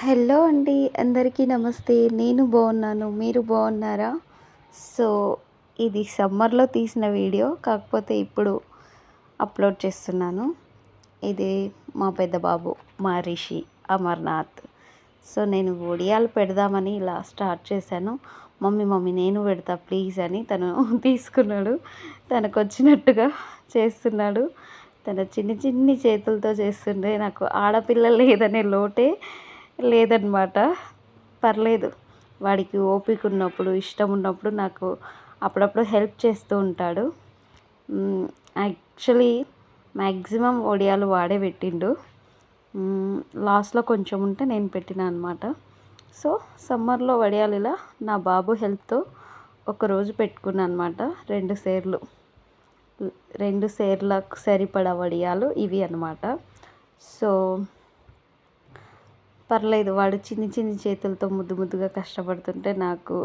Hello అండి, అందరికీ నమస్తే. నేను బాగున్నాను, మీరు బాగున్నారా? సో ఇది సమ్మర్లో తీసిన వీడియో, కాకపోతే ఇప్పుడు అప్లోడ్ చేస్తున్నాను. ఇది మా పెద్ద బాబు, మా రిషి అమర్నాథ్. సో నేను ఒడియాలు పెడదామని ఇలా స్టార్ట్ చేశాను. మమ్మీ మమ్మీ నేను పెడతా ప్లీజ్ అని తను తీసుకున్నాడు. తనకు వచ్చినట్టుగా చేస్తున్నాడు. తన చిన్ని చిన్ని చేతులతో చేస్తుండే నాకు ఆడపిల్ల లేదనే లోటే లేదనమాట. పర్లేదు, వాడికి ఓపిక ఉన్నప్పుడు, ఇష్టం ఉన్నప్పుడు నాకు అప్పుడప్పుడు హెల్ప్ చేస్తూ ఉంటాడు. యాక్చువల్లీ మ్యాక్సిమం వడియాలు వాడే పెట్టిండు. లాస్ట్లో కొంచెం ఉంటే నేను పెట్టినా అనమాట. సో సమ్మర్లో వడియాలు ఇలా నా బాబు హెల్ప్తో ఒకరోజు పెట్టుకున్నాను అనమాట. 2 సేర్లకు సరిపడా వడియాలు ఇవి అనమాట. సో పర్లేదు, వాడు చిన్ని చిన్ని చేతులతో ముద్దు ముద్దుగా కష్టపడుతుంటే నాకు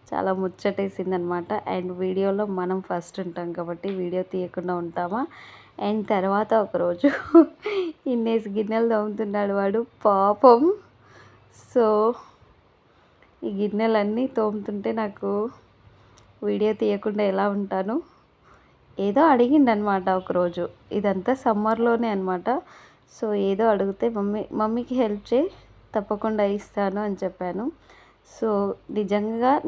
చాలా ముచ్చటేసింది అనమాట. అండ్ వీడియోలో మనం ఫస్ట్ ఉంటాం కాబట్టి వీడియో తీయకుండా ఉంటామా. అండ్ తర్వాత ఒకరోజు ఇన్నేసి గిన్నెలు తోముతున్నాడు వాడు పాపం. సో ఈ గిన్నెలన్నీ తోముతుంటే నాకు వీడియో తీయకుండా ఎలా ఉంటాను. ఏదో అడిగిండనమాట ఒకరోజు, ఇదంతా సమ్మర్లోనే అనమాట. సో ఏదో అడిగితే మమ్మీకి హెల్ప్ చేయి, తప్పకుండా ఇస్తాను అని చెప్పాను. సో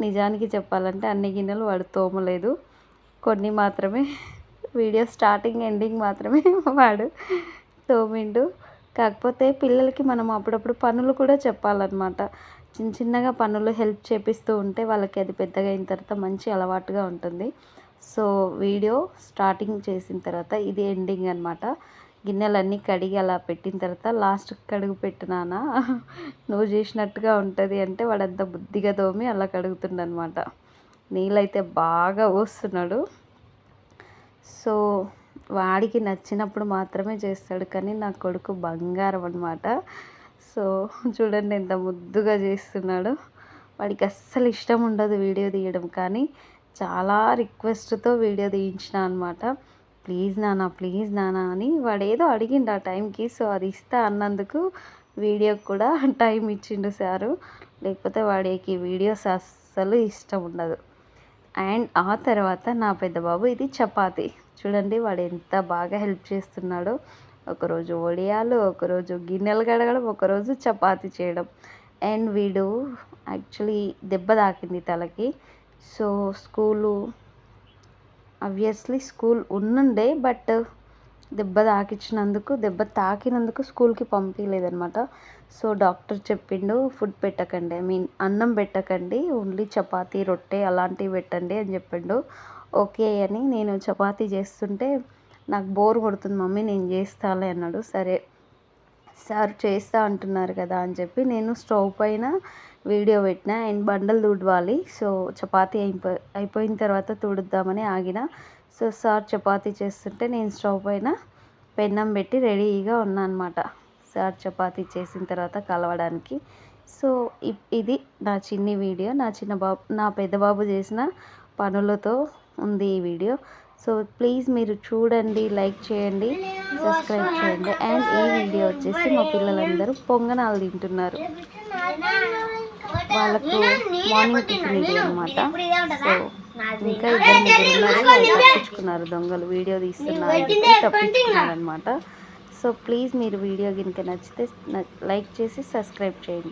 నిజానికి చెప్పాలంటే అన్ని గిన్నెలు వాడు తోమలేదు, కొన్ని మాత్రమే వీడియో స్టార్టింగ్ ఎండింగ్ మాత్రమే వాడు తోమిండు. కాకపోతే పిల్లలకి మనం అప్పుడప్పుడు పనులు కూడా చెప్పాలన్నమాట. చిన్నగా పనులు హెల్ప్ చేపిస్తూ ఉంటే వాళ్ళకి అది పెద్దగా అయిన తర్వాత మంచి అలవాటుగా ఉంటుంది. సో వీడియో స్టార్టింగ్ చేసిన తర్వాత ఇది ఎండింగ్ అనమాట. గిన్నెలన్నీ కడిగి అలా పెట్టిన తర్వాత లాస్ట్కి కడుగు పెట్టినానా నువ్వు చేసినట్టుగా ఉంటుంది అంటే వాడంత బుద్ధిగా తోమి అలా కడుగుతుండనమాట. నీళ్ళైతే బాగా పోస్తున్నాడు. సో వాడికి నచ్చినప్పుడు మాత్రమే చేస్తాడు, కానీ నా కొడుకు బంగారం అనమాట. సో చూడండి ఎంత ముద్దుగా చేస్తున్నాడు. వాడికి అస్సలు ఇష్టం ఉండదు వీడియో తీయడం, కానీ చాలా రిక్వెస్ట్తో వీడియో తీయించిన అనమాట. ప్లీజ్ నాన్న అని వాడు ఏదో అడిగిండు ఆ టైంకి. సో అది ఇస్తా అన్నందుకు వీడియోకి కూడా టైం ఇచ్చిండు సారు. లేకపోతే వాడికి వీడియోస్ అస్సలు ఇష్టం ఉండదు. అండ్ ఆ తర్వాత నా పెద్ద బాబు ఇది చపాతీ. చూడండి వాడు ఎంత బాగా హెల్ప్ చేస్తున్నాడో. ఒకరోజు వడియాలు, ఒకరోజు గిన్నెలు కడగడం, ఒకరోజు చపాతీ చేయడం. అండ్ వీడు యాక్చువల్లీ దెబ్బ తాకింది తలకి. సో ఆబ్వియస్లీ స్కూల్ ఉండే, బట్ దెబ్బ తాకినందుకు స్కూల్కి పంపించలేదనమాట. సో డాక్టర్ చెప్పిండు ఫుడ్ పెట్టకండి, అన్నం పెట్టకండి, ఓన్లీ చపాతీ రొట్టె అలాంటివి పెట్టండి అని చెప్పిండు. ఓకే అని నేను చపాతీ చేస్తుంటే నాకు బోర్ కొడుతుంది మమ్మీ నేను చేస్తాలే అన్నాడు. సరే సార్ చేస్తా అంటున్నారు కదా అని చెప్పి నేను స్టవ్ పైన వీడియో పెట్టిన. అండ్ బండలు తుడవాలి. సో చపాతీ అయిపోయిన తర్వాత తుడుద్దామని ఆగిన. సో సార్ చపాతీ చేస్తుంటే నేను స్టవ్ పైన పెన్నం పెట్టి రెడీగా ఉన్నా అనమాట, సార్ చపాతీ చేసిన తర్వాత కలవడానికి. సో ఇది నా చిన్ని వీడియో, నా పెద్ద బాబు చేసిన పనులతో ఉంది ఈ వీడియో. సో ప్లీజ్ మీరు చూడండి, లైక్ చేయండి, సబ్స్క్రైబ్ చేయండి. అండ్ ఈ వీడియో వచ్చేసి మా పిల్లలందరూ పొంగనాలు తింటున్నారు. వాళ్ళకు మార్నింగ్ టిఫిన్ ఇది అనమాట. సో ఇంకా 2-3 తప్పించుకున్నారు దొంగలు, వీడియో తీస్తున్నారు తప్పించుకున్నారు అనమాట. సో ప్లీజ్ మీరు వీడియో కనుక నచ్చితే లైక్ చేసి సబ్స్క్రైబ్ చేయండి.